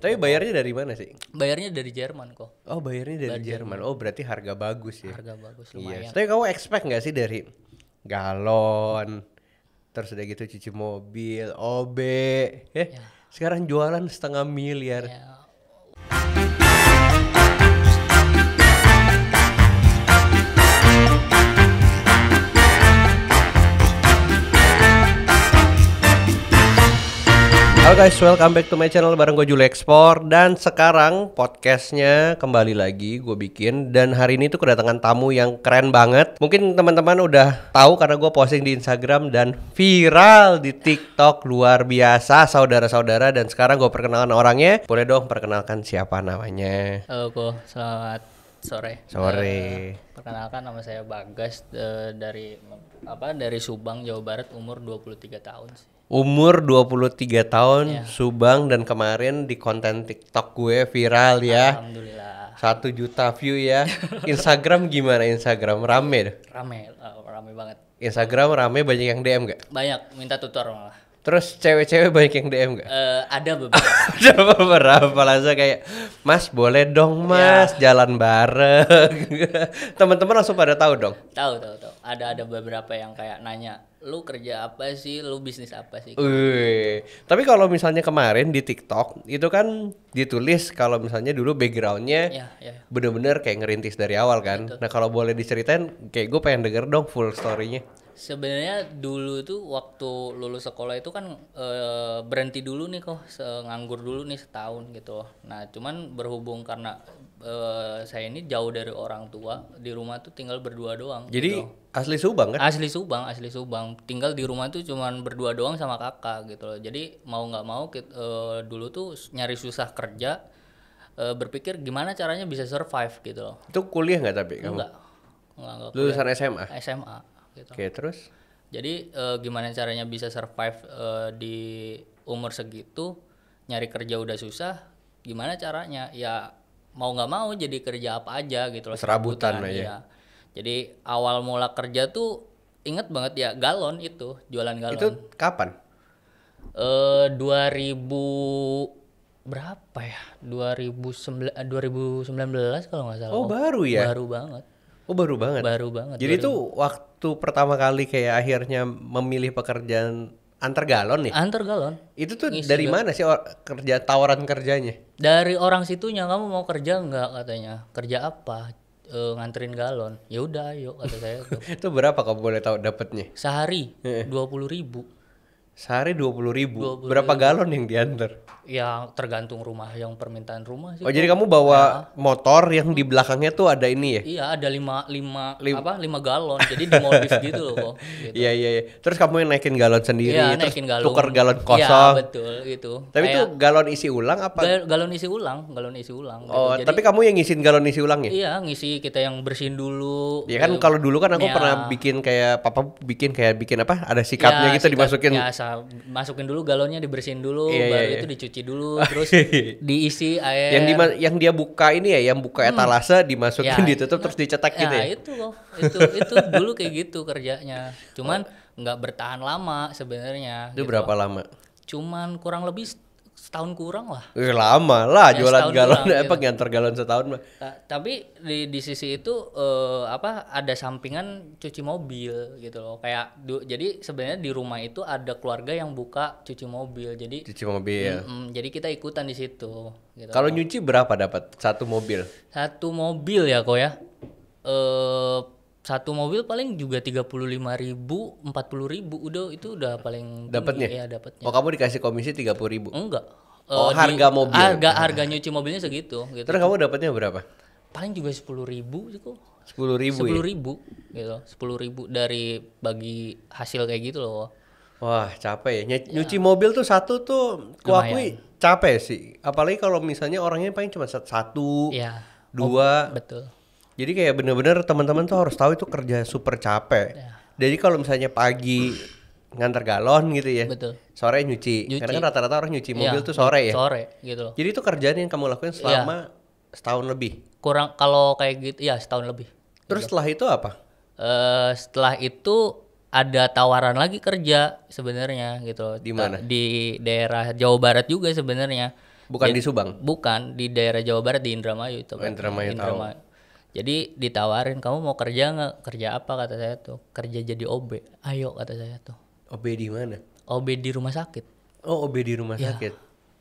Tapi bayarnya dari mana sih? Bayarnya dari Jerman kok. Oh bayarnya dari Jerman. Oh berarti harga bagus ya. Harga bagus Iya. lumayan. Tapi kamu expect nggak sih dari galon, terus udah gitu cuci mobil, OB, sekarang jualan 500.000.000. Ya, Halo guys, welcome back to my channel bareng gue Juli Ekspor. Dan sekarang podcastnya kembali lagi gue bikin. Dan hari ini tuh kedatangan tamu yang keren banget. Mungkin teman-teman udah tahu karena gue posting di Instagram dan viral di TikTok. Luar biasa saudara-saudara. Dan sekarang gue perkenalkan orangnya. Boleh dong perkenalkan siapa namanya? halo kok, selamat sore. Perkenalkan nama saya Bagas dari Subang, Jawa Barat, umur 23 tahun sih. Umur 23 tahun, Subang, dan kemarin di konten TikTok gue viral ya. Alhamdulillah. 1 juta view ya. Instagram gimana? Instagram rame? Rame banget. Instagram rame, banyak yang DM gak? Banyak minta tutor malah. Terus cewek-cewek banyak yang DM gak? Ada beberapa. Ada beberapa langsung kayak, Mas boleh dong mas jalan bareng. Teman-teman langsung pada tahu dong. Tahu. Ada beberapa yang kayak nanya, lu kerja apa sih? Lu bisnis apa sih? Tapi kalau misalnya kemarin di TikTok itu kan ditulis kalau misalnya dulu backgroundnya bener-bener kayak ngerintis dari awal kan. Betul. Nah kalau boleh diceritain, kayak gue pengen denger dong full story-nya. Sebenarnya dulu tuh waktu lulus sekolah itu kan berhenti dulu nih kok, nganggur dulu nih setahun gitu. Nah cuman berhubung karena saya ini jauh dari orang tua, di rumah tuh tinggal berdua doang. Jadi gitu. Asli Subang kan? Asli Subang. Tinggal di rumah tuh cuman berdua doang sama kakak gitu loh. Jadi mau nggak mau dulu tuh nyari susah kerja, berpikir gimana caranya bisa survive gitu loh. Itu kuliah nggak tapi kamu? Enggak Lulusan SMA? SMA gitu. Oke, terus? Jadi gimana caranya bisa survive di umur segitu, nyari kerja udah susah, gimana caranya? Ya mau nggak mau jadi kerja apa aja gitu loh. Serabutan aja. Ya. Jadi awal mula kerja tuh inget banget ya, galon itu, jualan galon. Itu kapan? 2000 berapa ya? 2019 kalau nggak salah. Oh, baru ya? Baru banget. Oh, baru banget. Baru banget. Jadi itu waktu pertama kali kayak akhirnya memilih pekerjaan antar galon nih? Antar galon. Itu tuh dari mana sih tawaran kerjanya? Dari orang situnya, kamu mau kerja nggak katanya? Kerja apa? Nganterin galon. Ya udah ayo kata saya tuh. Itu berapa kalau boleh tahu dapatnya? Sehari 20.000. Sehari 20.000. Berapa galon yang diantar? Ya tergantung rumah, yang permintaan rumah sih. Oh jadi kamu bawa motor yang di belakangnya tuh ada ini ya? Iya, ada 5 galon. Jadi dimodif gitu loh kok. Gitu. Iya. Terus kamu yang naikin galon sendiri, terus naikin galon. tuker galon kosong. Iya, betul gitu. Tapi itu galon isi ulang apa? Galon isi ulang. Oh, gitu. tapi kamu yang ngisiin galon isi ulang ya? Iya, ngisi, kita yang bersihin dulu. Ya kan kalau dulu kan aku pernah bikin kayak papa bikin apa? Ada sikatnya gitu dimasukin. Ya, masukin dulu galonnya, dibersihin dulu, baru itu dicuci dulu, terus diisi air. Yang dia buka ini ya, yang buka etalase dimasukin, ditutup terus dicetak gitu ya. Itu dulu kayak gitu kerjanya. Cuman nggak bertahan lama sebenarnya. Itu gitu. Berapa lama? Cuman kurang lebih setahun kurang lah. Lama lah jualan galon kurang, gitu. Ngantar galon setahun mah. Tapi di sisi itu ada sampingan cuci mobil gitu loh. Kayak jadi sebenarnya di rumah itu ada keluarga yang buka cuci mobil. Jadi cuci mobil. Jadi kita ikutan di situ gitu. Kalau nyuci berapa dapat satu mobil? Satu mobil ya kok ya. Satu mobil paling juga 35.000, 40.000 udah paling dapatnya. Ya, dapatnya. Oh, kamu dikasih komisi 30.000? Enggak. Harga mobil. Harga nyuci mobilnya segitu gitu. Terus kamu dapatnya berapa? Paling juga 10.000 sih kok. 10.000 gitu. 10.000 dari bagi hasil kayak gitu loh. Wah, capek ya. Nyuci mobil tuh satu tuh kuakui capek sih. Apalagi kalau misalnya orangnya paling cuma satu, dua. Betul. Jadi kayak bener-bener teman-teman tuh harus tahu itu kerja super capek. Jadi kalau misalnya pagi ngantar galon gitu ya, betul. Sore nyuci. Karena kan rata-rata orang nyuci mobil tuh sore ya. Sore gitu. Jadi itu kerjaan yang kamu lakuin selama setahun lebih. Kurang kalau kayak gitu ya, setahun lebih. Terus setelah itu apa? Setelah itu ada tawaran lagi kerja sebenarnya gitu. Di mana? Di daerah Jawa Barat juga sebenarnya. Bukan di Subang. Bukan, di daerah Jawa Barat di Indramayu itu. Indramayu tahu. Jadi ditawarin, kamu mau kerja nggak? Kerja apa kata saya tuh? Kerja jadi OB. Ayo kata saya tuh. OB di mana? OB di rumah sakit. Oh, OB di rumah Ya, sakit.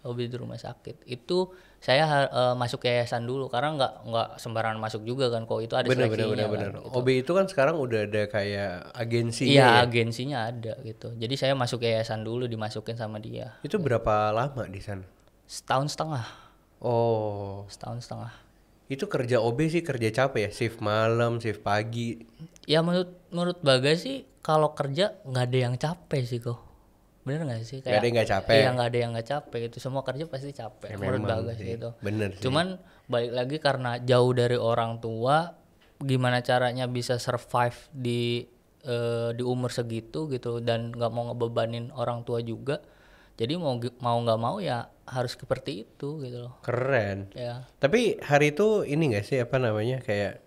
OB di rumah sakit. Itu saya masuk yayasan dulu karena nggak sembarangan masuk juga kan, kok itu ada seleksinya kan. Gitu. OB itu kan sekarang udah ada kayak agensinya Iya, ya. agensinya ada gitu. Jadi saya masuk yayasan dulu, dimasukin sama dia. Itu berapa lama di sana? Setahun setengah. Oh, Setahun setengah. itu kerja OB sih kerja capek ya, shift malam, shift pagi. Ya menurut Bagas sih kalau kerja nggak ada yang capek sih kok. Bener nggak sih? Nggak ada yang nggak capek. Iya, nggak ada yang nggak capek itu. Semua kerja pasti capek. Ya, menurut memang Bagas sih. gitu. Bener sih. Cuman balik lagi karena jauh dari orang tua, gimana caranya bisa survive di umur segitu gitu dan nggak mau ngebebanin orang tua juga. Jadi mau nggak mau ya harus seperti itu gitu loh. Keren. Ya. Tapi hari itu ini nggak sih apa namanya kayak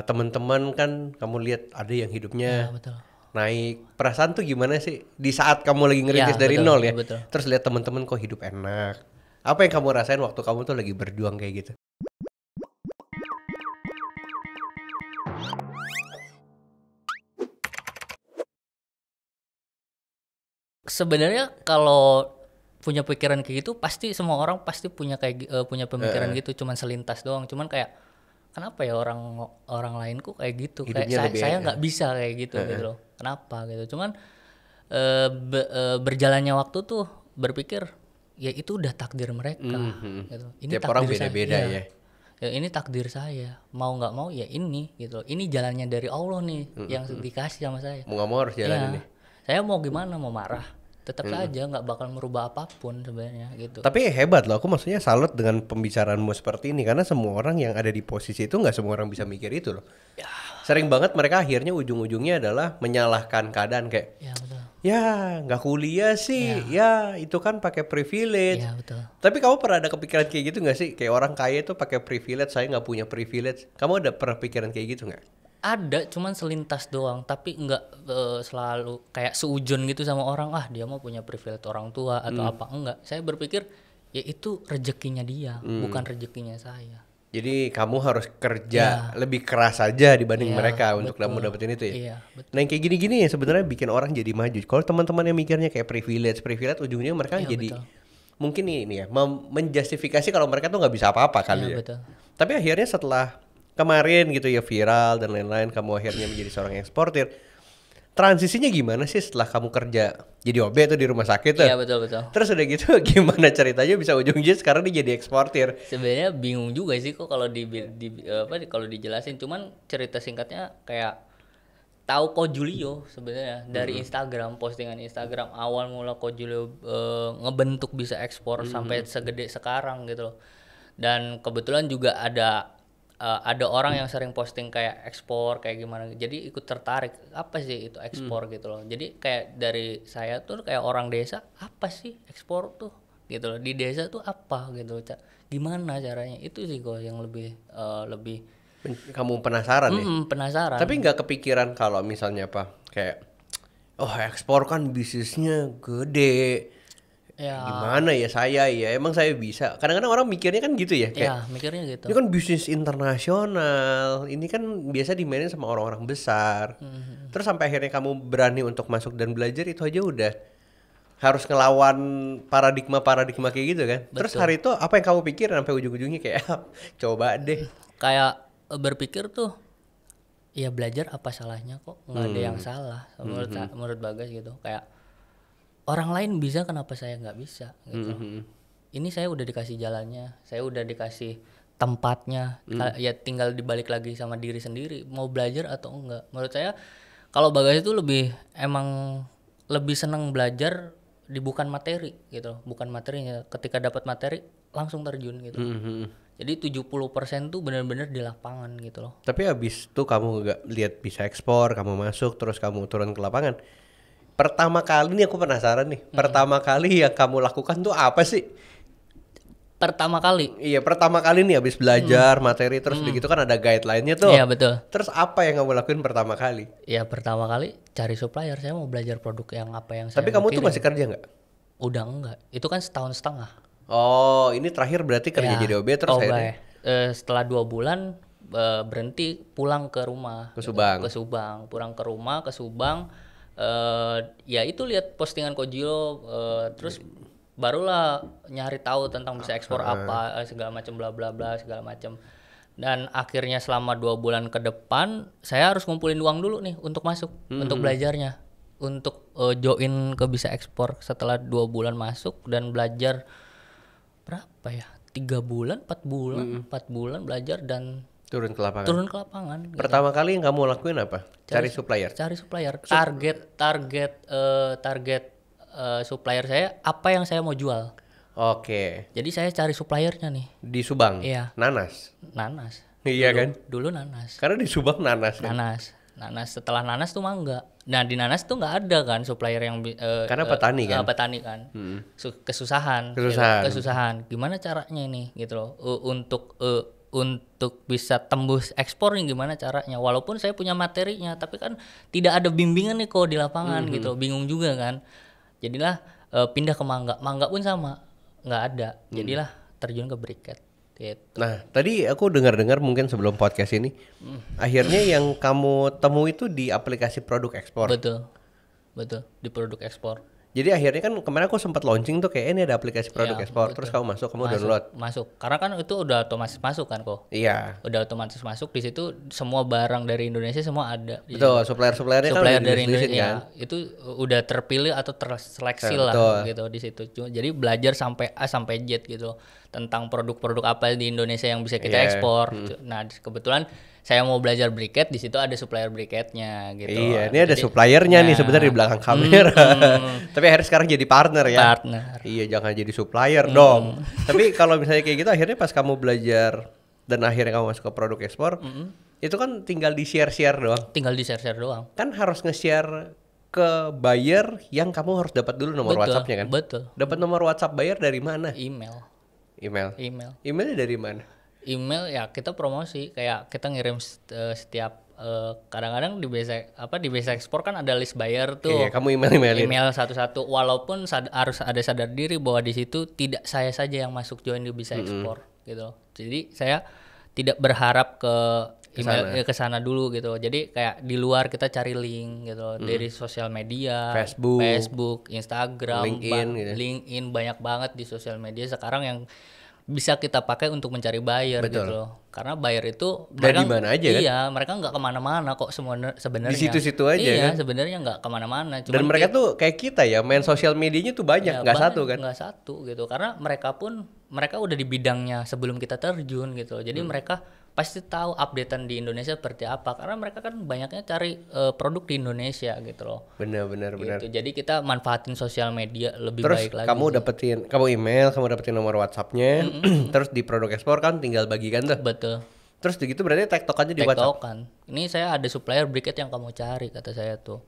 teman-teman kan kamu lihat ada yang hidupnya Ya, betul. naik. Perasaan tuh gimana sih di saat kamu lagi ngerintis Ya, dari betul, nol ya? betul. Terus lihat teman-teman kok hidup enak. Apa yang kamu rasain waktu kamu tuh lagi berjuang kayak gitu? Sebenarnya kalau punya pikiran kayak gitu pasti semua orang pasti punya punya pemikiran gitu, cuman selintas doang. Cuman kayak kenapa ya orang lain kok kayak gitu, kayak Hidupnya lebih saya nggak bisa kayak gitu gitu loh. Kenapa gitu? Cuman berjalannya waktu tuh berpikir ya itu udah takdir mereka gitu. Ini Tiap orang takdir beda-beda saya. ya. Ya, ini takdir saya, mau nggak mau ya ini gitu. Ini jalannya dari Allah nih yang dikasih sama saya. Mau nggak mau harus jalanin Iya. nih. Saya mau gimana, mau marah tetap saja nggak bakal merubah apapun sebenarnya gitu. Tapi hebat loh, aku maksudnya salut dengan pembicaraanmu seperti ini karena semua orang yang ada di posisi itu nggak semua orang bisa mikir itu loh. Ya. Sering banget mereka akhirnya ujung-ujungnya adalah menyalahkan keadaan kayak, Ya betul. ya nggak kuliah sih, ya itu kan pakai privilege. Ya betul. Tapi kamu pernah ada kepikiran kayak gitu nggak sih? Kayak orang kaya itu pakai privilege, saya nggak punya privilege. Kamu ada pernah pikiran kayak gitu nggak? Ada, cuman selintas doang, tapi nggak selalu kayak seujun gitu sama orang. Ah dia mau punya privilege orang tua atau apa enggak. Saya berpikir ya itu rezekinya dia, bukan rezekinya saya. Jadi kamu harus kerja lebih keras aja dibanding Iya, mereka untuk betul. dapetin itu ya. Iya, betul. Nah yang kayak gini-gini ya sebenarnya bikin orang jadi maju. Kalau teman-teman yang mikirnya kayak privilege ujungnya mereka Iya, jadi betul. mungkin ini ya menjustifikasi kalau mereka tuh nggak bisa apa-apa kali Iya, ya. betul. Tapi akhirnya setelah kemarin gitu ya viral dan lain-lain kamu akhirnya menjadi seorang eksportir. Transisinya gimana sih setelah kamu kerja jadi OB tuh di rumah sakit tuh? Iya betul betul. Terus udah gitu gimana ceritanya bisa ujung-ujungnya sekarang dia jadi eksportir? Sebenarnya bingung juga sih kok kalau kalau dijelasin. Cuman cerita singkatnya kayak tahu Ko Julio sebenarnya dari Instagram, postingan Instagram awal mula Ko Julio ngebentuk bisa ekspor sampai segede sekarang gitu loh. Dan kebetulan juga ada orang yang sering posting kayak ekspor kayak gimana, jadi ikut tertarik apa sih itu ekspor gitu loh. Jadi kayak dari saya tuh kayak orang desa, apa sih ekspor tuh gitu loh, di desa tuh apa gitu loh, gimana caranya, itu sih kok yang lebih Kamu penasaran ya? penasaran. Tapi nggak kepikiran kalau misalnya apa kayak oh ekspor kan bisnisnya gede. Ya. Gimana ya saya ya emang saya bisa. Kadang-kadang orang mikirnya kan gitu ya kayak Ya mikirnya gitu. ini kan bisnis internasional. Ini kan biasa dimainin sama orang-orang besar. Terus sampai akhirnya kamu berani untuk masuk dan belajar itu aja udah harus ngelawan paradigma kayak gitu kan. Terus hari itu apa yang kamu pikir sampai ujung-ujungnya kayak coba deh. Kayak berpikir tuh ya belajar apa salahnya, kok nggak ada yang salah menurut Bagas gitu. Kayak orang lain bisa, kenapa saya nggak bisa gitu. Ini saya udah dikasih jalannya, saya udah dikasih tempatnya, ya tinggal dibalik lagi sama diri sendiri mau belajar atau enggak. Menurut saya kalau Bagas itu emang lebih senang belajar di bukan materi gitu, bukan materinya. Ketika dapat materi langsung terjun gitu. Jadi 70% tuh benar-benar di lapangan gitu loh. Tapi abis itu kamu nggak lihat bisa ekspor, kamu masuk terus kamu turun ke lapangan. Pertama kali nih aku penasaran nih. Pertama kali yang kamu lakukan tuh apa sih? Pertama kali? Iya, pertama kali nih habis belajar materi terus begitu kan ada guideline-nya tuh. Iya betul. Terus apa yang kamu lakuin pertama kali? Ya pertama kali cari supplier. Saya mau belajar produk yang apa yang saya Tapi kamu tuh kirim. masih kerja nggak? Udah enggak. Itu kan setahun setengah. Oh, ini terakhir berarti kerja Ya, jadi OB terus akhirnya setelah 2 bulan berhenti, pulang ke rumah ke gitu. Subang. Ke Subang, pulang ke rumah ke Subang. Ya itu lihat postingan Kojilo, terus barulah nyari tahu tentang bisa ekspor apa, segala macam bla bla bla segala macam. Dan akhirnya selama 2 bulan ke depan saya harus ngumpulin uang dulu nih untuk masuk, untuk belajarnya, untuk join ke bisa ekspor. Setelah 2 bulan masuk dan belajar berapa ya, 3 bulan 4 bulan 4 bulan belajar dan Turun ke lapangan. turun ke lapangan gitu. Pertama kali yang kamu lakuin apa? Cari supplier. Cari supplier. Target supplier saya apa yang saya mau jual. Oke. Jadi saya cari suppliernya nih. Di Subang. Iya. Nanas. Nanas. Iya kan? Dulu nanas. Karena di Subang nanas kan. Nanas. Setelah nanas tuh mangga. Nah di nanas tuh nggak ada kan supplier yang Karena petani kan? petani kan. Kesusahan. Kesusahan. Gitu. Kesusahan. Gimana caranya ini gitu loh. Untuk bisa tembus ekspor nih gimana caranya, walaupun saya punya materinya tapi kan tidak ada bimbingan nih kok di lapangan gitu, bingung juga kan. Jadilah pindah ke mangga pun sama nggak ada, jadilah terjun ke briket gitu. Nah, tadi aku dengar-dengar mungkin sebelum podcast ini, akhirnya yang kamu temui itu di aplikasi produk ekspor. Betul di produk ekspor. Jadi akhirnya kan kemarin aku sempat launching tuh kayak ini ada aplikasi produk Iya, ekspor, terus kamu kamu download. Masuk karena kan itu udah otomatis masuk kan kok. Iya. Udah otomatis masuk di situ, semua barang dari Indonesia semua ada. Betul, supplier-suppliernya kan Supplier udah dari di-listin Indonesia kan. itu udah terpilih atau terseleksi Betul. lah gitu di situ. Jadi belajar sampai A sampai Z gitu tentang produk-produk apa di Indonesia yang bisa kita Iya. ekspor. Nah, kebetulan saya mau belajar briket, di situ ada supplier briketnya gitu. Iya, ini ada suppliernya nih sebenarnya di belakang kamera. Tapi akhirnya sekarang jadi partner ya. Partner. Iya, jangan jadi supplier dong. Tapi kalau misalnya kayak gitu akhirnya pas kamu belajar dan akhirnya kamu masuk ke produk ekspor, itu kan tinggal di share-share doang. Tinggal di share-share doang. Kan harus nge-share ke buyer yang kamu harus dapat dulu nomor Betul, WhatsApp-nya kan? betul. Dapat nomor WhatsApp buyer dari mana? Email. Email. Emailnya dari mana? Email ya kita promosi, kayak kita ngirim setiap kadang-kadang di base ekspor kan ada list buyer tuh. Iya, kamu emailin. Email satu-satu, walaupun harus ada sadar diri bahwa di situ tidak saya saja yang masuk join di bisa ekspor gitu. Jadi saya tidak berharap ke email ke sana dulu gitu. Jadi kayak di luar kita cari link gitu dari sosial media, Facebook, Instagram, LinkedIn banyak banget di sosial media sekarang yang bisa kita pakai untuk mencari buyer. Betul. Gitu loh. Karena buyer itu dari mana aja kan? Iya, mereka nggak kemana-mana kok sebenarnya. Di situ-situ aja iya, kan? Sebenarnya nggak kemana-mana. Dan mereka tuh kayak kita ya, main sosial medianya tuh banyak, nggak satu kan? Nggak satu gitu. Karena mereka udah di bidangnya sebelum kita terjun gitu. Jadi mereka pasti tahu updatean di Indonesia seperti apa. Karena mereka kan banyaknya cari produk di Indonesia gitu loh. Benar. Gitu. Jadi kita manfaatin sosial media lebih terus baik lagi. Kamu email, kamu dapetin nomor WhatsApp-nya, terus di produk ekspor kan tinggal bagikan tuh. Betul. Terus begitu berarti tektokannya di WhatsApp. Ini saya ada supplier briket yang kamu cari kata saya tuh.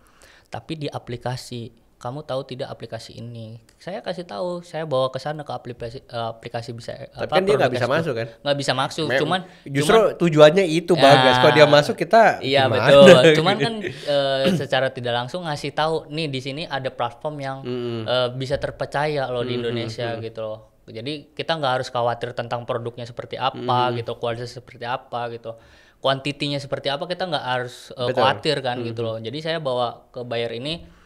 Tapi di aplikasi. Kamu tahu tidak aplikasi ini? Saya kasih tahu, saya bawa ke sana ke aplikasi bisa. Tapi kan dia nggak bisa masuk kan? Nggak bisa masuk, cuman tujuannya itu Bagas. Kalau dia masuk kita iya gimana? Betul. Cuman kan secara tidak langsung ngasih tahu nih di sini ada platform yang bisa terpercaya loh di Indonesia gitu loh. Jadi kita nggak harus khawatir tentang produknya seperti apa gitu, kualitasnya seperti apa gitu, kuantitinya seperti apa, kita nggak harus khawatir kan gitu loh. Jadi saya bawa ke buyer ini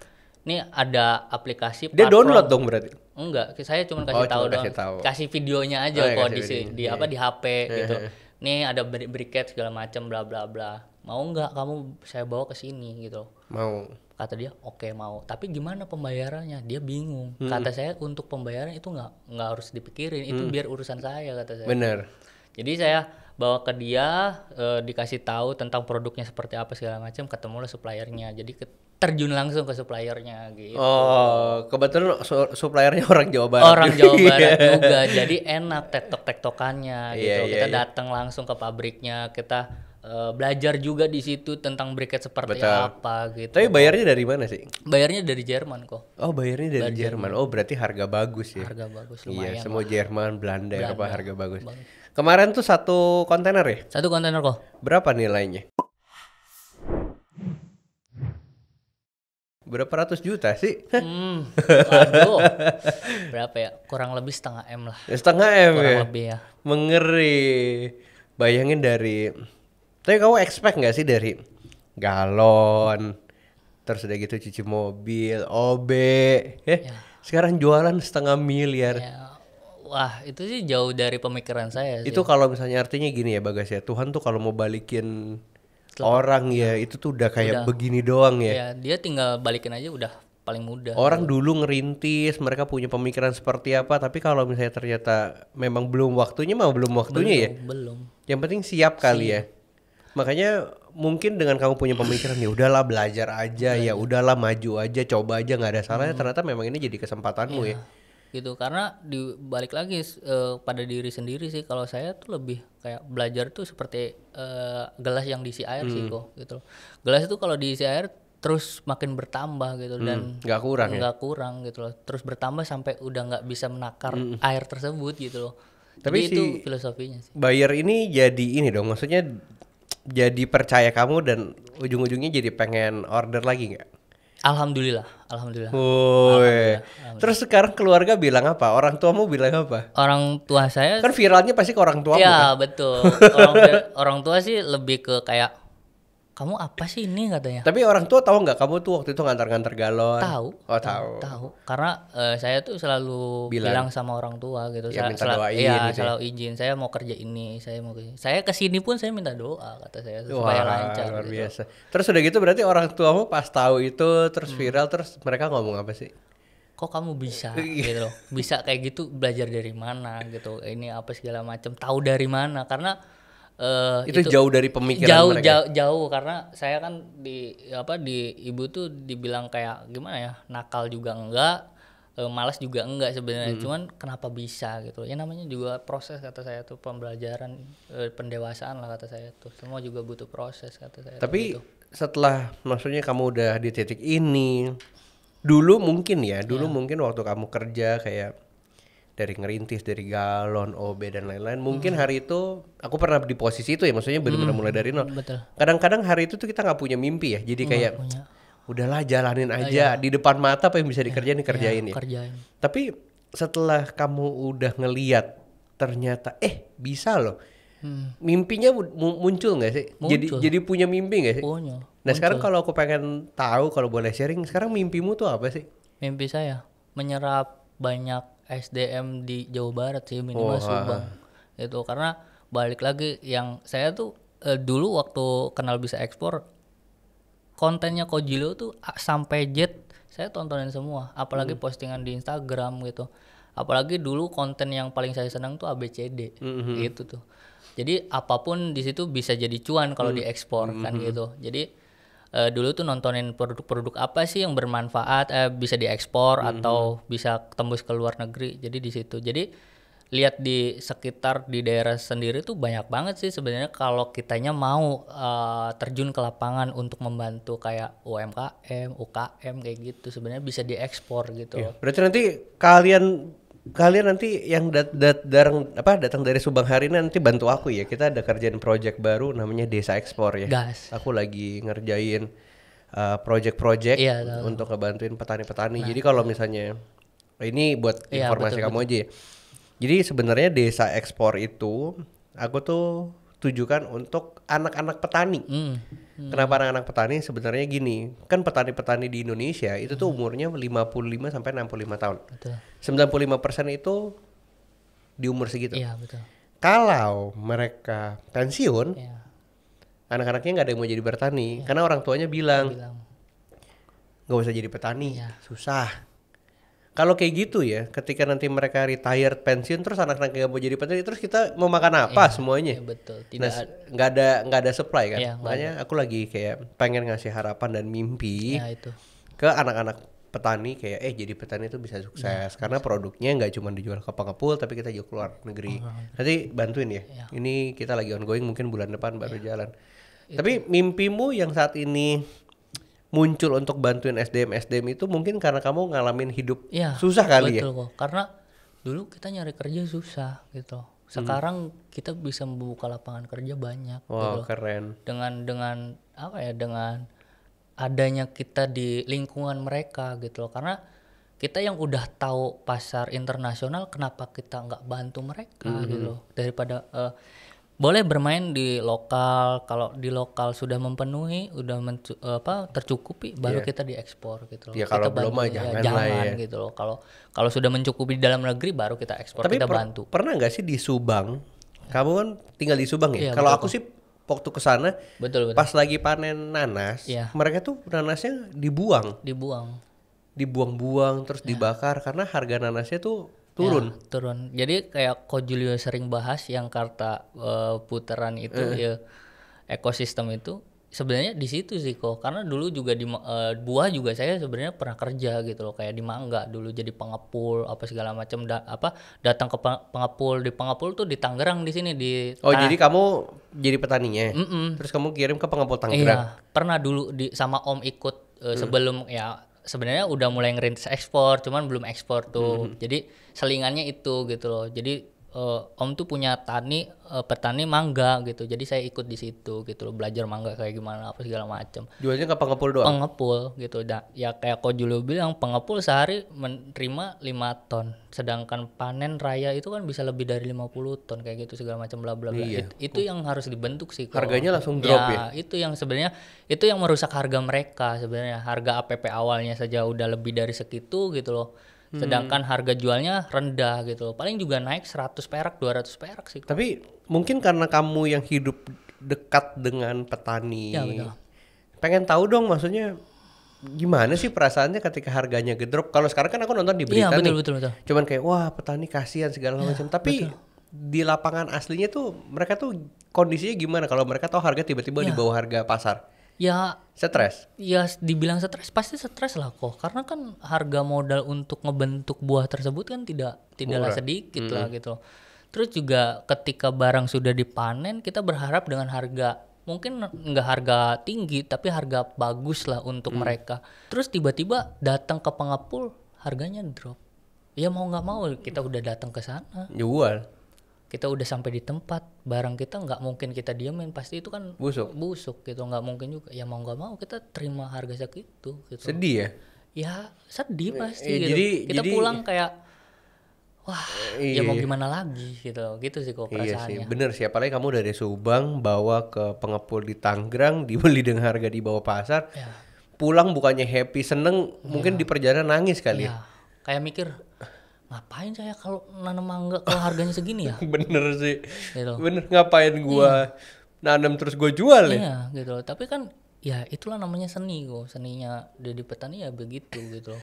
ada aplikasi dia platform. Download dong berarti? Enggak, saya cuma kasih tahu doang. Kasih videonya aja kok di HP gitu. Nih ada briket segala macam bla bla bla. Mau nggak kamu saya bawa ke sini gitu? Mau. Kata dia oke, mau. Tapi gimana pembayarannya? Dia bingung. Kata saya untuk pembayaran itu nggak harus dipikirin, itu biar urusan saya kata saya. Bener. Jadi saya bawa ke dia, dikasih tahu tentang produknya seperti apa segala macam, ketemulah suppliernya. Jadi terjun langsung ke suppliernya gitu. Oh, kebetulan suppliernya orang Jawa Barat. Orang Jawa Barat juga. Jadi enak tektokannya gitu. Kita datang langsung ke pabriknya, kita belajar juga di situ tentang briket seperti apa gitu. Tapi bayarnya dari mana sih? Bayarnya dari Jerman kok. Oh, bayarnya dari Jerman. Oh, berarti harga bagus ya. Harga bagus lumayan. Iya, semua Jerman, Belanda apa harga bagus. Kemarin tuh 1 kontainer ya? 1 kontainer kok. Berapa nilainya? Berapa ratus juta sih? Waduh. Berapa ya? Kurang lebih setengah M lah. Setengah M Kurang ya? lebih ya. Mengeri. Bayangin dari, tapi kamu expect nggak sih dari galon, terus udah gitu cuci mobil, OB, sekarang jualan setengah miliar. Ya, wah, itu sih jauh dari pemikiran saya sih. Itu kalau misalnya artinya gini ya Bagas ya, Tuhan tuh kalau mau balikin orang ya itu tuh udah kayak begini doang ya. Ya, dia tinggal balikin aja udah paling mudah. Orang dulu ngerintis, mereka punya pemikiran seperti apa, tapi kalau misalnya ternyata memang belum waktunya, mah belum waktunya ya. Belum. Yang penting siap kali ya. Makanya mungkin dengan kamu punya pemikiran ya udahlah belajar aja, ya udahlah maju aja, coba aja nggak ada salahnya. Ternyata memang ini jadi kesempatanmu ya. Gitu, karena balik lagi pada diri sendiri sih. Kalau saya tuh lebih kayak belajar tuh seperti gelas yang diisi air sih kok gitu. Gelas itu kalau diisi air terus makin bertambah gitu dan nggak kurang ya. nggak kurang gitu loh. Terus bertambah sampai udah nggak bisa menakar air tersebut gitu loh. Tapi jadi itu filosofinya sih. Buyer ini jadi ini dong, maksudnya jadi percaya kamu dan ujung-ujungnya jadi pengen order lagi nggak? Alhamdulillah. Woi. Terus sekarang keluarga bilang apa? Orang tuamu bilang apa? Orang tua saya Kan viralnya pasti ke orang tuamu ya kan? betul. Orang tua sih lebih ke kayak kamu apa sih ini katanya. Tapi orang tua tahu nggak kamu tuh waktu itu ngantar-ngantar galon? Tahu. Oh tahu. Tahu. Karena saya tuh selalu bilang sama orang tua gitu. Ya, minta doain gitu ya. Selalu izin. Saya mau kerja ini, saya kesini pun saya minta doa kata saya supaya lancar. Luar gitu. biasa. Terus udah gitu berarti orang tuamu pas tahu itu terus viral terus mereka ngomong apa sih? Kok kamu bisa gitu loh. Bisa kayak gitu, belajar dari mana gitu. Ini apa segala macam. Tahu dari mana? Karena itu jauh dari pemikiran mereka. Jauh karena saya kan di ibu tuh dibilang kayak gimana ya, nakal juga enggak, malas juga enggak sebenarnya. Cuman kenapa bisa gitu ya, namanya juga proses kata saya tuh, pembelajaran, pendewasaan lah kata saya tuh, semua juga butuh proses kata saya. Tapi gitu. setelah maksudnya kamu udah di titik ini, dulu mungkin waktu kamu kerja kayak dari ngerintis, dari galon, OB dan lain-lain. Mungkin hari itu aku pernah di posisi itu ya, maksudnya benar-benar mulai dari nol. Betul. Kadang-kadang hari itu tuh kita nggak punya mimpi ya, jadi kayak udahlah jalanin aja, di depan mata apa yang bisa dikerjain dikerjain ya. Kerjain. Tapi setelah kamu udah ngeliat ternyata bisa loh. Mimpinya muncul nggak sih? Jadi punya mimpi nggak sih? Punya. Nah sekarang kalau aku pengen tahu, kalau boleh sharing, sekarang mimpimu tuh apa sih? Mimpi saya menyerap banyak SDM di Jawa Barat sih, minimal Subang itu. Karena balik lagi yang saya tuh dulu waktu kenal bisa ekspor, kontennya Kojilo tuh sampai Z saya tontonin semua, apalagi postingan di Instagram gitu. Apalagi dulu konten yang paling saya senang tuh ABCD gitu tuh. Jadi apapun di situ bisa jadi cuan kalau diekspor kan gitu. Jadi dulu tuh nontonin produk-produk apa sih yang bermanfaat, bisa diekspor atau bisa tembus ke luar negeri. Jadi di situ. Jadi lihat di sekitar di daerah sendiri tuh banyak banget sih sebenarnya kalau kitanya mau terjun ke lapangan untuk membantu kayak UMKM, UKM kayak gitu, sebenarnya bisa diekspor gitu. Ya, berarti nanti kalian nanti yang datang dari Subang hari ini nanti bantu aku ya. Kita ada kerjaan project baru namanya Desa Ekspor ya. Gas. Aku lagi ngerjain project-project untuk ngebantuin petani-petani. Jadi kalau misalnya ini buat informasi kamu aja ya. Jadi sebenarnya Desa Ekspor itu aku tuh tujukan untuk anak-anak petani. Kenapa anak-anak petani? Sebenarnya gini, kan petani-petani di Indonesia itu tuh umurnya 55 sampai 65 tahun. Betul. 95% itu di umur segitu. Iya, betul. Kalau mereka pensiun, anak-anaknya nggak ada yang mau jadi bertani karena orang tuanya bilang nggak usah jadi petani, susah. Kalau kayak gitu ya, ketika nanti mereka retired pensiun terus anak-anaknya nggak mau jadi petani, terus kita mau makan apa semuanya? Betul. Nggak ada supply kan. Makanya aku lagi kayak pengen ngasih harapan dan mimpi ke anak-anak petani kayak jadi petani itu bisa sukses karena produknya nggak cuma dijual ke pengepul tapi kita juga keluar negeri. Nanti bantuin ya. Ini kita lagi ongoing, mungkin bulan depan baru jalan. Tapi mimpimu yang saat ini muncul untuk bantuin SDM itu mungkin karena kamu ngalamin hidup susah kali betul kok. Karena dulu kita nyari kerja susah gitu. Sekarang kita bisa membuka lapangan kerja banyak. Wow, keren. Dengan apa ya, dengan adanya kita di lingkungan mereka gitu loh. Karena kita yang udah tahu pasar internasional, kenapa kita nggak bantu mereka gitu loh, daripada boleh bermain di lokal. Kalau di lokal sudah memenuhi, udah tercukupi, baru kita diekspor gitu loh. Ya kalau Kita belum bantu, mah jangan lah ya. gitu loh. Kalau sudah mencukupi di dalam negeri, baru kita ekspor, Tapi kita bantu. pernah nggak sih di Subang? Kamu kan tinggal di Subang ya? Iya, Kalau betul, aku sih waktu ke sana Betul. pas lagi panen nanas, Iya. mereka tuh nanasnya dibuang, Dibuang. terus dibakar karena harga nanasnya tuh turun. Ya, turun. Jadi kayak Ko Julio sering bahas yang kata putaran itu ya, ekosistem itu sebenarnya di situ sih kok. Karena dulu juga di buah juga saya sebenarnya pernah kerja gitu loh, kayak di mangga dulu jadi pengepul apa segala macam, datang ke pengepul. Di pengepul tuh di Tangerang, di sini di Jadi kamu jadi petaninya, terus kamu kirim ke pengepul Tangerang. Iya, pernah dulu sama Om ikut sebelum ya, sebenarnya udah mulai ngerintis ekspor, cuman belum ekspor tuh. Jadi selingannya itu gitu loh. Jadi Om tuh punya petani mangga gitu. Jadi saya ikut di situ gitu loh, belajar mangga kayak gimana apa segala macam. Jualnya ke pengepul doang. Pengepul gitu. Ya kayak Ko Julio bilang, pengepul sehari menerima 5 ton. Sedangkan panen raya itu kan bisa lebih dari 50 ton kayak gitu segala macam bla bla bla. Iya. Itu yang harus dibentuk sih kok. Harganya langsung drop ya? Itu yang sebenarnya itu yang merusak harga mereka sebenarnya. Harga APP awalnya saja udah lebih dari segitu gitu loh. Sedangkan harga jualnya rendah gitu loh. Paling juga naik 100 perak, 200 perak sih. Tapi mungkin karena kamu yang hidup dekat dengan petani. Ya, betul. Pengen tahu dong, maksudnya gimana sih perasaannya ketika harganya gedrop? Kalau sekarang kan aku nonton di berita nih. Betul. Cuman kayak wah petani kasihan segala macam. Tapi di lapangan aslinya tuh mereka tuh kondisinya gimana kalau mereka tahu harga tiba-tiba di bawah harga pasar? Ya, Stres. ya dibilang stres, pasti stres lah kok. Karena kan harga modal untuk ngebentuk buah tersebut kan tidaklah sedikit lah gitu loh. Terus juga ketika barang sudah dipanen, kita berharap dengan harga mungkin nggak harga tinggi, tapi harga bagus lah untuk mereka. Terus tiba-tiba datang ke pengepul, harganya drop. Ya mau nggak mau kita udah datang ke sana. Jual. Kita udah sampai di tempat, barang kita nggak mungkin kita diamin, pasti itu kan busuk gitu, nggak mungkin juga. Ya mau nggak mau kita terima harga segitu gitu. Sedih ya? Ya sedih pasti gitu. Kita jadi pulang kayak wah, ya mau gimana lagi gitu sih kok Iya sih, perasaannya. bener sih. Apalagi kamu dari Subang bawa ke pengepul di Tangerang, dibeli dengan harga di bawah pasar. Ya. Pulang bukannya happy, seneng, mungkin di perjalanan nangis kali ya. Kayak mikir, ngapain saya kalau nanam mangga kalau harganya segini ya? Bener sih, Gitu. bener, ngapain gua nanam terus gua jual ya? Iya gitu. Tapi kan ya itulah namanya seni kok. Seninya jadi petani ya begitu gitu.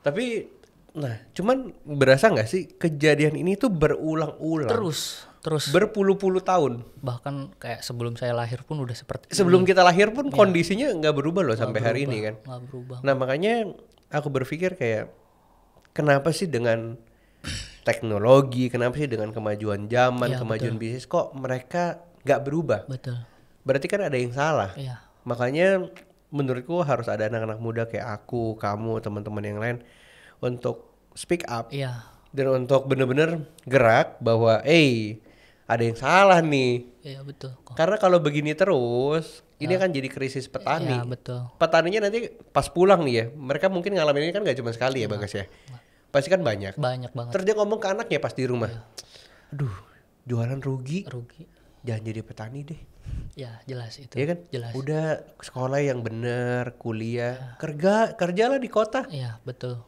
Tapi, nah, cuman berasa nggak sih kejadian ini tuh berulang-ulang? Terus Berpuluh-puluh tahun. bahkan kayak sebelum saya lahir pun udah seperti Sebelum kita lahir pun kondisinya nggak berubah loh sampai hari ini kan. nggak berubah. Nah makanya aku berpikir kayak kenapa sih dengan teknologi, kenapa sih dengan kemajuan zaman, kemajuan bisnis kok mereka nggak berubah? Betul. Berarti kan ada yang salah. Iya. Makanya menurutku harus ada anak-anak muda kayak aku, kamu, teman-teman yang lain untuk speak up Iya. dan untuk bener-bener gerak bahwa ada yang salah nih. Iya betul kok. Karena kalau begini terus, ini akan jadi krisis petani. Iya betul. Petaninya nanti pas pulang nih ya, mereka mungkin ngalamin ini kan gak cuma sekali ya Bagas ya. Pasti kan banyak. Banyak banget. Terus dia ngomong ke anaknya pas di rumah. Aduh, jualan rugi. Rugi. Jangan jadi petani deh. Ya jelas itu. Iya kan? Jelas. Udah sekolah yang bener, kuliah, kerjalah di kota. Iya betul.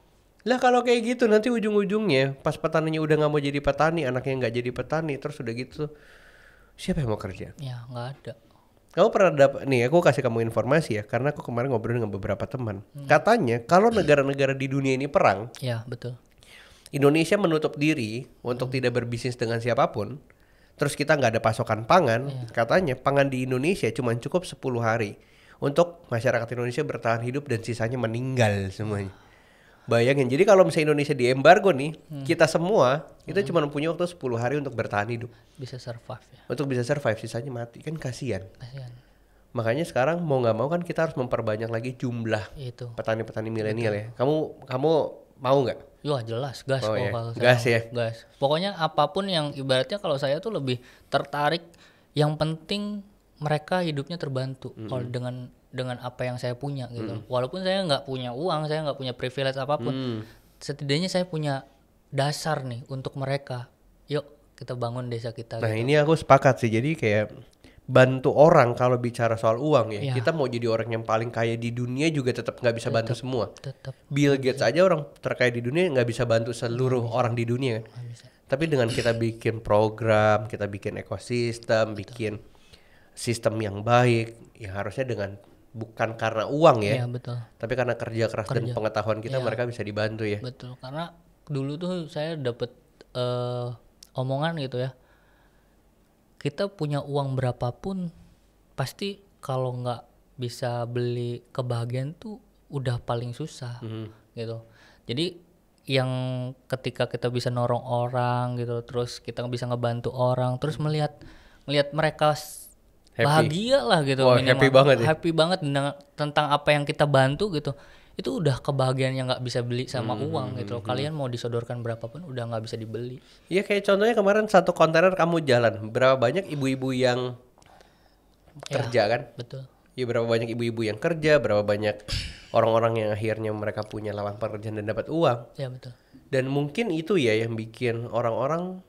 Lah kalau kayak gitu nanti ujung-ujungnya pas petaninya udah nggak mau jadi petani, anaknya nggak jadi petani, terus udah gitu siapa yang mau kerja? Ya nggak ada. Kamu pernah dapat nih, aku kasih kamu informasi ya, karena aku kemarin ngobrol dengan beberapa teman. Katanya kalau negara-negara di dunia ini perang, Ya betul. Indonesia menutup diri untuk tidak berbisnis dengan siapapun, terus kita nggak ada pasokan pangan, katanya pangan di Indonesia cuma cukup 10 hari untuk masyarakat Indonesia bertahan hidup dan sisanya meninggal semuanya. Bayangin, jadi kalau misalnya Indonesia diembargo nih, kita semua itu cuma punya waktu 10 hari untuk bertahan hidup. Bisa survive ya. Untuk bisa survive, sisanya mati, kan kasihan. Kasihan. Makanya sekarang mau nggak mau kan kita harus memperbanyak lagi jumlah Itu. petani-petani milenial ya. Kamu mau nggak? Wah jelas gas Oh kok ya, kalau saya gas mah. ya. Gas. Pokoknya apapun yang ibaratnya kalau saya tuh lebih tertarik, yang penting mereka hidupnya terbantu kalau dengan apa yang saya punya gitu. Walaupun saya nggak punya uang, saya nggak punya privilege apapun, setidaknya saya punya dasar nih untuk mereka. Yuk kita bangun desa kita Nah gitu. ini aku sepakat sih. Jadi kayak bantu orang kalau bicara soal uang ya. Iya. Kita mau jadi orang yang paling kaya di dunia juga tetap nggak bisa bantu semua. Tetap Bill Gates aja orang terkaya di dunia nggak bisa bantu seluruh orang di dunia kan. nggak bisa. Tapi dengan kita bikin program, kita bikin ekosistem, bikin sistem yang baik, ya harusnya dengan bukan karena uang ya, Iya betul. tapi karena kerja keras dan pengetahuan kita mereka bisa dibantu ya. Betul, karena dulu tuh saya dapet omongan gitu ya. Kita punya uang berapapun, pasti kalau nggak bisa beli kebahagiaan tuh udah paling susah gitu. Jadi yang ketika kita bisa norong orang gitu, terus kita bisa ngebantu orang, terus melihat mereka Happy. bahagia lah gitu. Wah, minimal. happy banget ya. Happy banget tentang apa yang kita bantu gitu. Itu udah kebahagiaan yang nggak bisa beli sama uang gitu. Kalian mau disodorkan berapapun udah nggak bisa dibeli. Iya kayak contohnya kemarin satu kontainer kamu jalan, berapa banyak ibu-ibu yang kerja kan? Betul. Ya berapa banyak ibu-ibu yang kerja, berapa banyak orang-orang yang akhirnya mereka punya lapangan pekerjaan dan dapat uang. Ya betul. Dan mungkin itu ya yang bikin orang-orang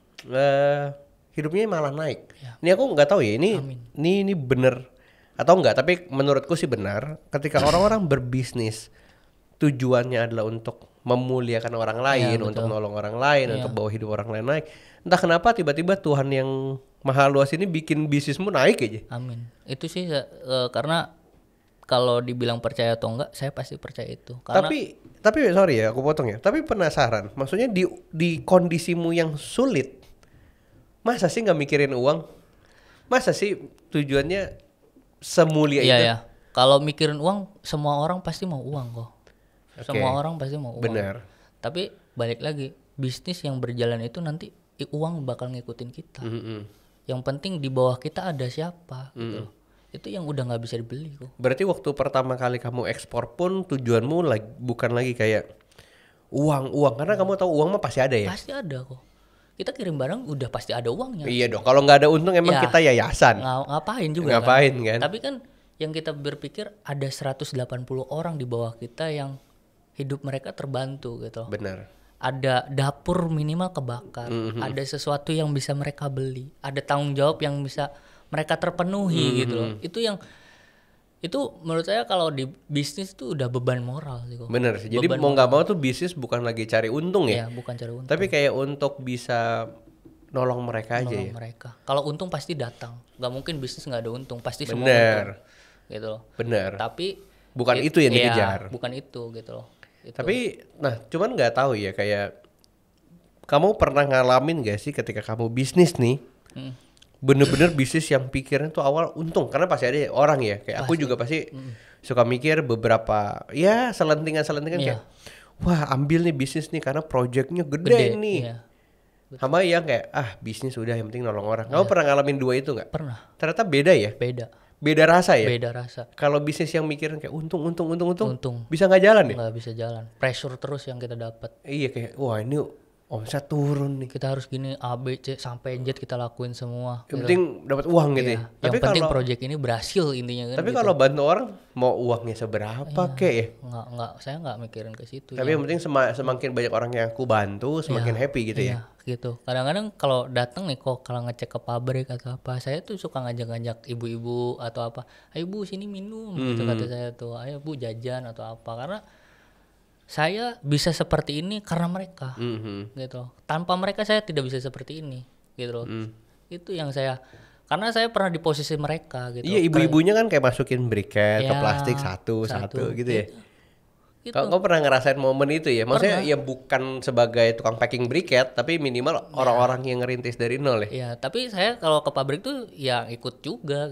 hidupnya malah naik. Ya. Ini aku nggak tahu ya ini bener atau enggak, tapi menurutku sih benar. Ketika orang-orang berbisnis tujuannya adalah untuk memuliakan orang lain, untuk nolong orang lain, untuk bawa hidup orang lain naik. Entah kenapa tiba-tiba Tuhan yang maha luas ini bikin bisnismu naik aja. Amin. Itu sih karena kalau dibilang percaya atau enggak, saya pasti percaya itu. Karena Tapi sorry ya aku potong ya. Tapi penasaran, maksudnya di kondisimu yang sulit, masa sih nggak mikirin uang? Masa sih tujuannya semulia itu? Iya. Kalau mikirin uang, semua orang pasti mau uang kok. Semua orang pasti mau uang. Benar. Tapi balik lagi, bisnis yang berjalan itu nanti uang bakal ngikutin kita. Yang penting di bawah kita ada siapa gitu. Itu yang udah nggak bisa dibeli kok. Berarti waktu pertama kali kamu ekspor pun tujuanmu bukan lagi kayak uang, karena kamu tahu uang mah pasti ada ya. Pasti ada kok. Kita kirim barang udah pasti ada uangnya. Iya dong. Kalau nggak ada untung emang Ya. kita yayasan. Ngapain juga Ngapain kan? Tapi kan yang kita berpikir ada 180 orang di bawah kita yang hidup mereka terbantu gitu. Benar. Ada dapur minimal kebakar, ada sesuatu yang bisa mereka beli, ada tanggung jawab yang bisa mereka terpenuhi gitu loh. Itu menurut saya kalau di bisnis itu udah beban moral sih kok. Bener sih. Jadi mau nggak mau tuh bisnis bukan lagi cari untung ya. Ya, bukan cari untung. Tapi kayak untuk bisa nolong mereka aja ya. Mereka. Kalau untung pasti datang. Gak mungkin bisnis nggak ada untung, pasti semua Bener. untung. Gitu loh. Bener. Tapi Bukan itu yang dikejar. Bukan itu gitu loh. Itu. Tapi nah cuman nggak tahu ya kayak kamu pernah ngalamin gak sih ketika kamu bisnis nih bener-bener bisnis yang pikirnya tuh awal untung, karena pasti ada orang ya kayak aku juga pasti suka mikir beberapa ya selentingan kayak wah ambil nih bisnis nih karena projectnya gede nih. Iya. Sama yang kayak bisnis udah yang penting nolong orang. Kamu pernah ngalamin dua itu nggak? Pernah. Ternyata beda ya. Beda rasa ya. Beda rasa. Kalau bisnis yang mikirin kayak untung Untung. bisa nggak jalan ya? Nggak bisa jalan. Pressure terus yang kita dapat. Iya kayak wah ini omset turun nih. Kita harus gini A B C sampai Z kita lakuin semua. Yang penting dapat uang gitu ya. Yang penting project ini berhasil intinya kan. Tapi kalau bantu orang mau uangnya seberapa kek ya? Nggak, saya nggak mikirin ke situ. Tapi yang penting semakin banyak orang yang aku bantu semakin happy gitu ya. Gitu. Kadang-kadang kalau datang nih kok kalau ngecek ke pabrik atau apa, saya tuh suka ngajak-ngajak ibu-ibu atau apa, ayo bu sini minum gitu kata saya tuh, ayo bu jajan atau apa, karena saya bisa seperti ini karena mereka gitu. Tanpa mereka saya tidak bisa seperti ini gitu loh. Itu yang saya, karena saya pernah di posisi mereka gitu. Iya ibu-ibunya kan kayak masukin briket ke plastik satu gitu ya. Gitu. Kau pernah ngerasain momen itu ya? Maksudnya ya bukan sebagai tukang packing briket, tapi minimal orang-orang yang ngerintis dari nol ya? Iya, tapi saya kalau ke pabrik tuh ya ikut juga,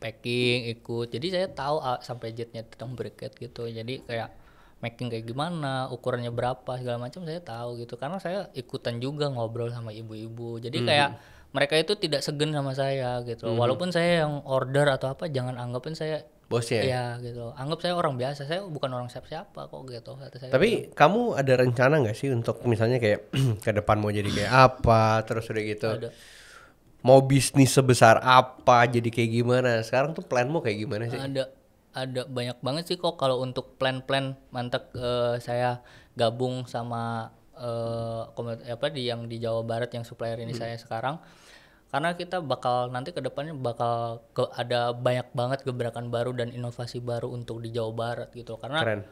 packing ikut. Jadi saya tahu sampai Z-nya tentang briket gitu. Jadi kayak making kayak gimana, ukurannya berapa, segala macam saya tahu gitu. Karena saya ikutan juga ngobrol sama ibu-ibu. Jadi kayak mereka itu tidak segan sama saya gitu. Walaupun saya yang order atau apa, jangan anggapin saya bosnya. Iya gitu. Anggap saya orang biasa, saya bukan orang siapa-siapa kok gitu kata saya. Tapi kamu ada rencana nggak sih untuk misalnya kayak ke depan mau jadi kayak apa, terus udah gitu Ada. mau bisnis sebesar apa, jadi kayak gimana? Sekarang tuh planmu kayak gimana sih? Ada banyak banget sih kok kalau untuk plan-plan mantap. Saya gabung sama yang di Jawa Barat yang supplier ini saya sekarang, karena kita bakal nanti ke depannya bakal ada banyak banget gebrakan baru dan inovasi baru untuk di Jawa Barat gitu. Karena Keren.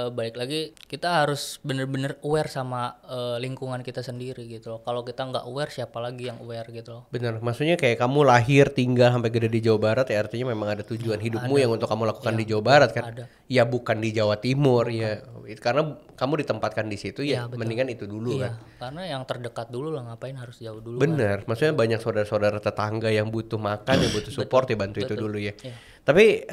balik lagi kita harus bener-bener aware sama lingkungan kita sendiri gitu loh. Kalau kita nggak aware, siapa lagi yang aware gitu loh. Bener, maksudnya kayak kamu lahir tinggal sampai gede di Jawa Barat ya artinya memang ada tujuan hidupmu yang untuk kamu lakukan di Jawa Barat kan? ada. Ya bukan di Jawa Timur ya, karena kamu ditempatkan di situ ya, mendingan itu dulu kan? Karena yang terdekat dulu lah, ngapain harus jauh dulu. Bener, maksudnya banyak saudara-saudara tetangga yang butuh makan, yang butuh support ya bantu itu dulu ya. Tapi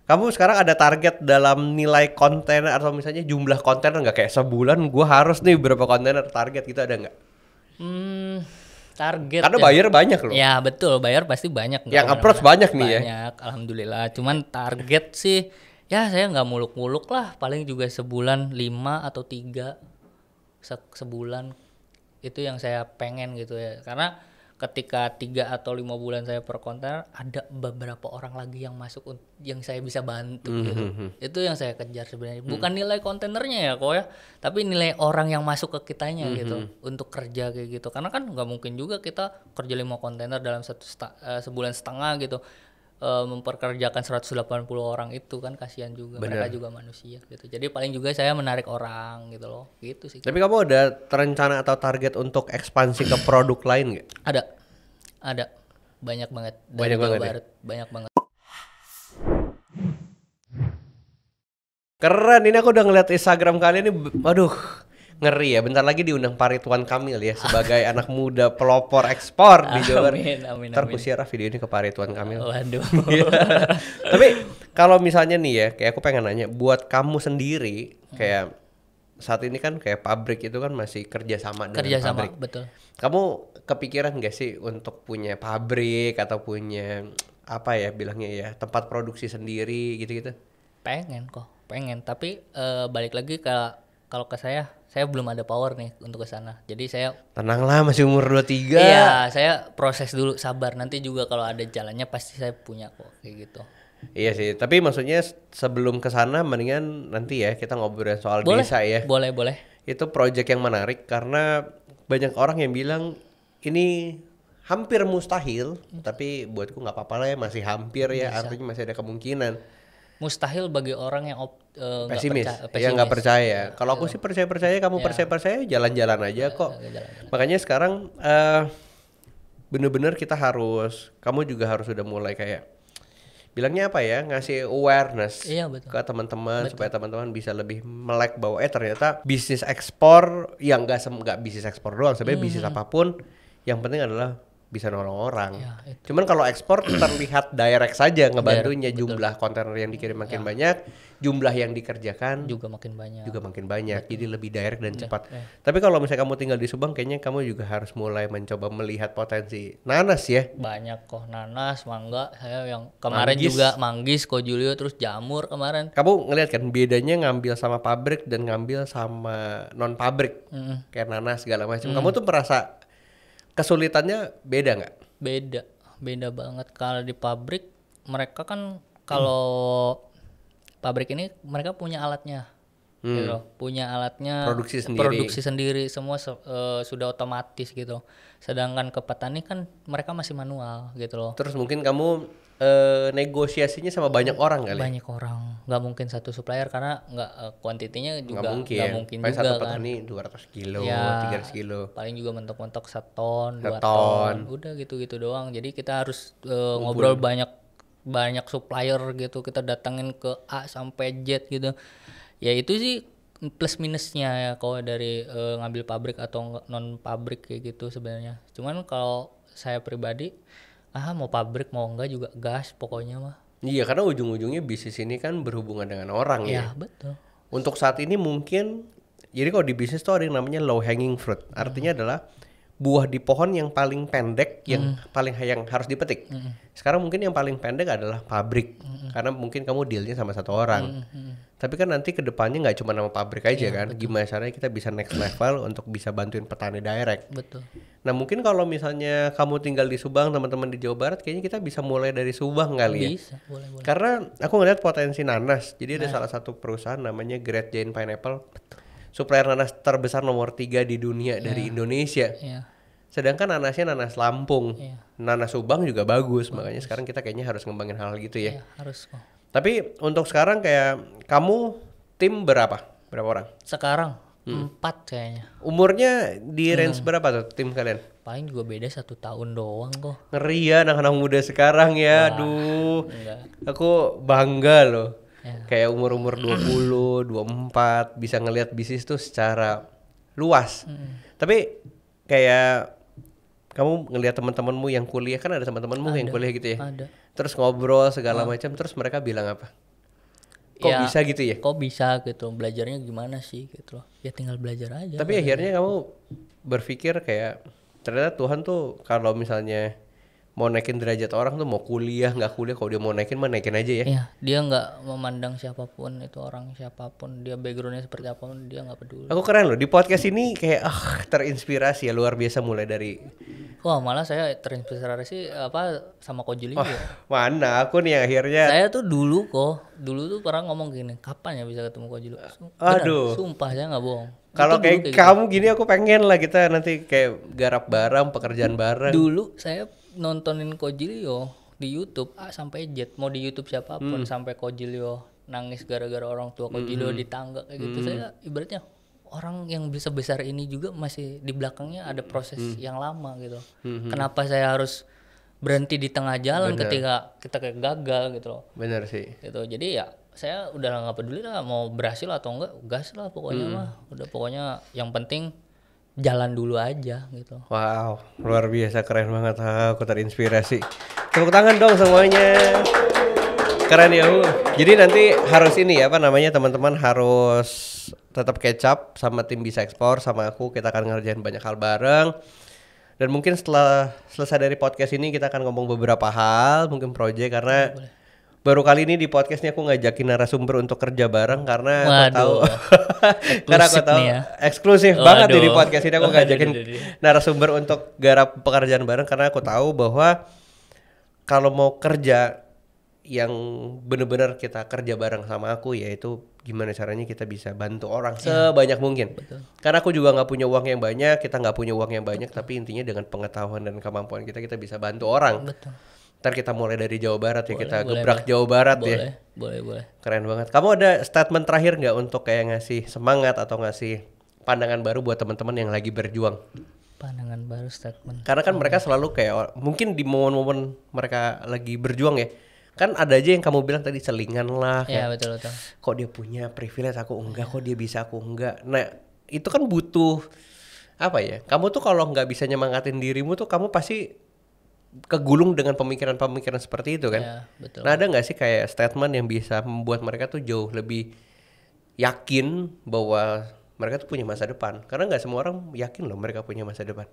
kamu sekarang ada target dalam nilai kontainer atau misalnya jumlah kontainer nggak, kayak sebulan gua harus nih berapa kontainer, target gitu ada nggak? Target Karena ya. buyer banyak loh. Ya betul, bayar pasti banyak. Yang Nggak approach banyak nih ya. banyak, alhamdulillah. Cuman target sih, ya saya nggak muluk-muluk lah. Paling juga sebulan 5 atau 3 sebulan. Itu yang saya pengen gitu ya. Karena ketika 3 atau 5 bulan saya per kontainer, ada beberapa orang lagi yang masuk yang saya bisa bantu gitu. Itu yang saya kejar sebenarnya. Bukan nilai kontainernya ya kok ya, tapi nilai orang yang masuk ke kitanya gitu untuk kerja kayak gitu. Karena kan nggak mungkin juga kita kerja 5 kontainer dalam sebulan setengah gitu. Memperkerjakan 180 orang itu kan kasihan juga. Bener. Mereka juga manusia gitu. Jadi paling juga saya menarik orang gitu loh. Gitu sih. Tapi kamu ada rencana atau target untuk ekspansi ke produk lain nggak? Ada banyak banget dari Banyak Jawa banget ya? Barat, banyak banget. Keren, ini aku udah ngeliat Instagram kalian ini, aduh ngeri ya. Bentar lagi diundang Pak Ridwan Kamil ya sebagai anak muda pelopor ekspor di Jawa Barat. Amin. Ntar ku share video ini ke Pak Ridwan Kamil. Waduh. Tapi kalau misalnya nih ya, kayak aku pengen nanya, buat kamu sendiri, kayak saat ini kan kayak pabrik itu kan masih kerja sama dengan pabrik. Betul. Kamu kepikiran gak sih untuk punya pabrik atau punya apa ya bilangnya ya, tempat produksi sendiri gitu-gitu? Pengen. Tapi balik lagi kalau ke saya belum ada power nih untuk ke sana. Jadi saya Tenanglah, masih umur 23. Iya, saya proses dulu, sabar. Nanti juga kalau ada jalannya pasti saya punya kok kayak gitu. Iya sih, tapi maksudnya sebelum ke sana mendingan nanti ya kita ngobrol soal desa ya. Boleh. Itu project yang menarik karena banyak orang yang bilang ini hampir mustahil, tapi buatku nggak apa-apa lah ya, masih hampir ya, artinya masih ada kemungkinan. Mustahil bagi orang yang Pesimis, ya nggak percaya. Kalau aku sih percaya, kamu percaya, jalan-jalan aja kok. Makanya sekarang bener-bener kamu juga harus udah mulai kayak bilangnya apa ya, ngasih awareness ke teman-teman supaya teman-teman bisa lebih melek bahwa ternyata bisnis ekspor yang nggak bisnis ekspor doang, sebenarnya bisnis apapun yang penting adalah bisa nolong orang. Cuman kalau ekspor terlihat direct saja ngebantunya, jumlah kontainer yang dikirim makin banyak, jumlah yang dikerjakan juga makin banyak. Jadi lebih direct dan cepat. Tapi kalau misalnya kamu tinggal di Subang, kayaknya kamu juga harus mulai mencoba melihat potensi nanas ya. Banyak kok, nanas, mangga, saya yang kemarin juga manggis, kojulio, terus jamur kemarin. Kamu ngeliat kan bedanya ngambil sama pabrik dan ngambil sama non pabrik, kayak nanas segala macam. Kamu tuh merasa kesulitannya beda nggak? Beda banget. Kalau di pabrik mereka kan kalau pabrik ini mereka punya alatnya, gitu. Punya alatnya, produksi sendiri semua sudah otomatis gitu. Sedangkan ke petani kan mereka masih manual gitu loh. Terus mungkin kamu negosiasinya sama banyak orang kali? Banyak orang, nggak mungkin satu supplier karena nggak kuantitinya juga nggak mungkin juga kan. Satu petani 200 kilo, 300 kilo. Paling juga mentok-mentok 1 ton, 2 ton, udah gitu-gitu doang. Jadi kita harus ngobrol banyak supplier gitu, kita datangin ke A sampai Z gitu. Ya itu sih plus minusnya ya kalau dari ngambil pabrik atau non pabrik kayak gitu sebenarnya. Cuman kalau saya pribadi mau pabrik mau enggak juga gas pokoknya mah. Iya, karena ujung-ujungnya bisnis ini kan berhubungan dengan orang ya. Iya, betul. Untuk saat ini mungkin, jadi kalau di bisnis tuh ada yang namanya low hanging fruit. Artinya adalah buah di pohon yang paling pendek yang paling yang harus dipetik. Sekarang mungkin yang paling pendek adalah pabrik. Karena mungkin kamu dealnya sama satu orang. Tapi kan nanti ke depannya nggak cuma nama pabrik aja kan. Betul. Gimana caranya kita bisa next level untuk bisa bantuin petani direct. Betul. Nah mungkin kalau misalnya kamu tinggal di Subang, teman-teman di Jawa Barat, kayaknya kita bisa mulai dari Subang kali ya. Bisa, boleh. Karena aku ngeliat potensi nanas. Jadi ada salah satu perusahaan namanya Great Giant Pineapple. Supplier nanas terbesar nomor 3 di dunia dari Indonesia. Sedangkan nanasnya nanas Lampung. Nanas Subang juga bagus. Makanya sekarang kita kayaknya harus ngembangin hal gitu ya. Harus kok. Tapi untuk sekarang kayak kamu tim berapa? Berapa orang? Sekarang 4 kayaknya. Umurnya di range berapa tuh tim kalian? Paling juga beda 1 tahun doang kok. Ngeri ya anak-anak muda sekarang ya. Aduh. Aku bangga loh. Kayak umur-umur 20, 24 bisa ngelihat bisnis tuh secara luas. Tapi kayak kamu ngelihat teman-temanmu yang kuliah, kan ada teman-temanmu yang kuliah gitu ya. Ada. Terus ngobrol segala macam, terus mereka bilang apa? Kok bisa gitu ya? Kok bisa gitu, belajarnya gimana sih gitu loh. Ya tinggal belajar aja. Tapi akhirnya kamu berpikir kayak ternyata Tuhan tuh kalau misalnya mau naikin derajat orang tuh mau kuliah nggak kuliah, kalau dia mau naikin mah naikin aja ya. Iya, dia nggak memandang siapapun itu orang, siapapun dia backgroundnya seperti apapun dia nggak peduli. Aku keren loh di podcast ini kayak terinspirasi ya luar biasa mulai dari. Wah malah saya terinspirasi sama Ko Juli juga. Mana aku nih yang akhirnya. Saya tuh dulu tuh pernah ngomong gini, kapan ya bisa ketemu Ko Juli? Aduh. Sumpah saya nggak bohong. Kalau kayak kamu gitu. Gini aku pengen lah kita nanti kayak garap bareng, pekerjaan bareng. Dulu saya nontonin Ko Jilio di YouTube sampai Z, mau di YouTube siapapun sampai Ko Jilio nangis gara-gara orang tua Ko Jilio di tangga kayak gitu. Saya ibaratnya orang yang bisa besar ini juga masih di belakangnya ada proses yang lama gitu. Kenapa saya harus berhenti di tengah jalan ketika kita kayak gagal gitu loh. Bener sih. Gitu. Jadi ya saya udah nggak peduli lah mau berhasil atau enggak, gas lah pokoknya mah. Udah pokoknya yang penting jalan dulu aja gitu. Wow, luar biasa, keren banget. Aku terinspirasi. Tepuk tangan dong semuanya. Keren ya. Jadi nanti harus ini ya, apa namanya, teman-teman harus tetap kecap sama tim Bisa Ekspor sama aku. Kita akan ngerjain banyak hal bareng. Dan mungkin setelah selesai dari podcast ini kita akan ngomong beberapa hal, mungkin proyek, karena baru kali ini di podcast ini aku ngajakin narasumber untuk kerja bareng karena aku tahu eksklusif banget di podcast ini aku ngajakin narasumber untuk garap pekerjaan bareng karena aku tahu bahwa kalau mau kerja yang benar-benar kita kerja bareng sama aku, yaitu gimana caranya kita bisa bantu orang sebanyak mungkin. Betul. Karena aku juga nggak punya uang yang banyak, kita nggak punya uang yang banyak, tapi intinya dengan pengetahuan dan kemampuan kita bisa bantu orang. Betul. Ntar kita mulai dari Jawa Barat ya, kita gebrak Jawa Barat ya. Boleh. Keren banget. Kamu ada statement terakhir nggak untuk kayak ngasih semangat atau ngasih pandangan baru buat teman-teman yang lagi berjuang? Pandangan baru, statement. Karena kan mereka selalu kayak mungkin di momen-momen mereka lagi berjuang ya. Kan ada aja yang kamu bilang tadi selingan lah. Iya betul. Kok dia punya privilege aku enggak, kok dia bisa aku enggak. Nah itu kan butuh apa ya? Kamu tuh kalau nggak bisa nyemangatin dirimu tuh kamu pasti kegulung dengan pemikiran-pemikiran seperti itu kan. Ya, betul. Nah ada nggak sih kayak statement yang bisa membuat mereka tuh jauh lebih yakin bahwa mereka tuh punya masa depan? Karena nggak semua orang yakin loh mereka punya masa depan.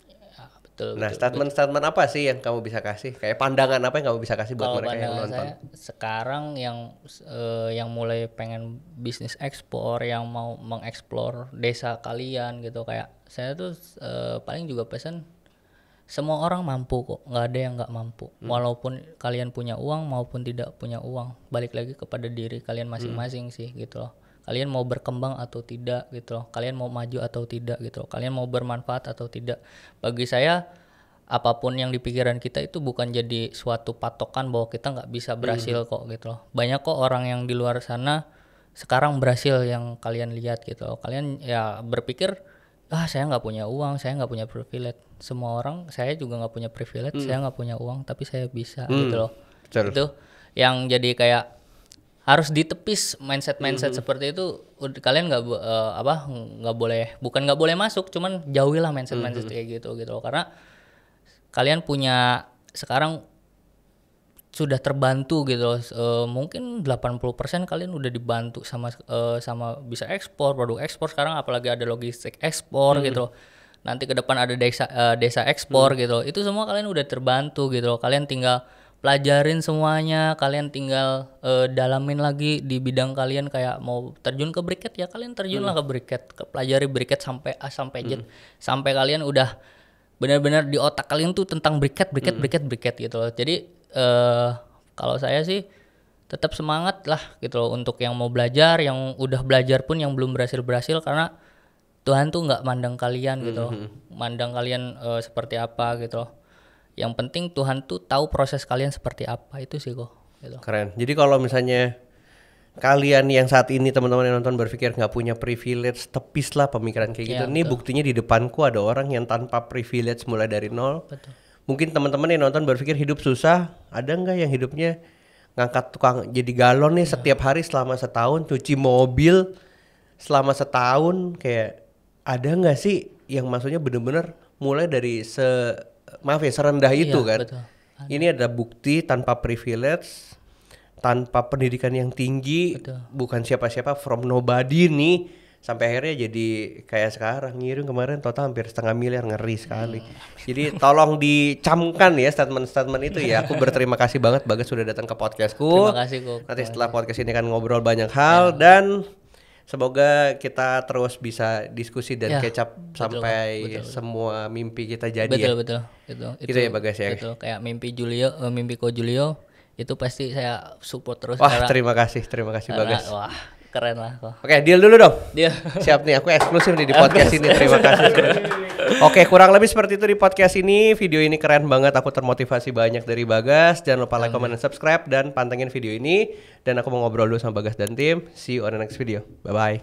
Ya, betul. Nah statement apa sih yang kamu bisa kasih? Kayak pandangan apa yang kamu bisa kasih buat mereka yang nonton? Saya sekarang yang mulai pengen bisnis ekspor, yang mau mengeksplor desa kalian gitu, kayak saya tuh paling juga pesan semua orang mampu kok, nggak ada yang nggak mampu. Walaupun kalian punya uang maupun tidak punya uang, balik lagi kepada diri kalian masing-masing sih gitu loh. Kalian mau berkembang atau tidak gitu loh, kalian mau maju atau tidak gitu loh, kalian mau bermanfaat atau tidak. Bagi saya apapun yang di pikiran kita itu bukan jadi suatu patokan bahwa kita nggak bisa berhasil kok gitu loh. Banyak kok orang yang di luar sana sekarang berhasil yang kalian lihat gitu loh. Kalian ya berpikir saya nggak punya uang, saya nggak punya privilege. Semua orang, saya juga nggak punya privilege, saya nggak punya uang, tapi saya bisa gitu loh. Betul. Itu yang jadi kayak harus ditepis mindset seperti itu. Kalian nggak boleh, bukan nggak boleh masuk, cuman jauhilah mindset kayak gitu loh. Karena kalian punya sekarang sudah terbantu gitu loh. Mungkin 80% kalian udah dibantu sama bisa ekspor, produk ekspor sekarang, apalagi ada logistik ekspor gitu loh. nanti ke depan ada desa ekspor gitu. Itu semua kalian udah terbantu gitu loh. Kalian tinggal pelajarin semuanya, kalian tinggal dalamin lagi di bidang kalian, kayak mau terjun ke briket ya kalian terjunlah ke briket, pelajari briket sampai A sampai Z, sampai kalian udah benar-benar di otak kalian tuh tentang briket gitu loh. Jadi kalau saya sih tetap semangat lah gitu loh untuk yang mau belajar, yang udah belajar pun yang belum berhasil karena Tuhan tuh nggak mandang kalian gitu, mandang kalian seperti apa gitu loh. Yang penting Tuhan tuh tahu proses kalian seperti apa, itu sih kok. Gitu. Keren. Jadi kalau misalnya kalian yang saat ini teman-teman yang nonton berpikir nggak punya privilege, tepislah pemikiran kayak gitu. Ini buktinya di depanku ada orang yang tanpa privilege mulai dari nol. Betul. Mungkin teman-teman yang nonton berpikir hidup susah, ada nggak yang hidupnya ngangkat tukang jadi galon nih setiap hari selama setahun, cuci mobil selama setahun, kayak ada nggak sih yang maksudnya bener-bener mulai dari serendah itu kan. Betul. Ini ada bukti tanpa privilege, tanpa pendidikan yang tinggi, bukan siapa-siapa, from nobody nih, sampai akhirnya jadi kayak sekarang. Ngirim kemarin total hampir 500 miliar, ngeri sekali. Jadi tolong dicamkan ya statement-statement itu ya. Aku berterima kasih banget Bagas sudah datang ke podcastku. Terima kasih kok. Nanti setelah podcast ini kan ngobrol banyak hal dan semoga kita terus bisa diskusi dan catch up sampai semua mimpi kita jadi. Betul. Itu ya Bagas ya. Betul. Kayak mimpi Ko Julio itu pasti saya support terus. Wah, terima kasih Bagas. Wah, keren lah kok. Oke, deal dulu dong. Deal. Siap nih, aku eksklusif nih di podcast ini. Terima kasih. Oke, kurang lebih seperti itu di podcast ini. Video ini keren banget, aku termotivasi banyak dari Bagas. Jangan lupa like, comment, dan subscribe dan pantengin video ini. Dan aku mau ngobrol dulu sama Bagas dan tim. See you on the next video. Bye bye.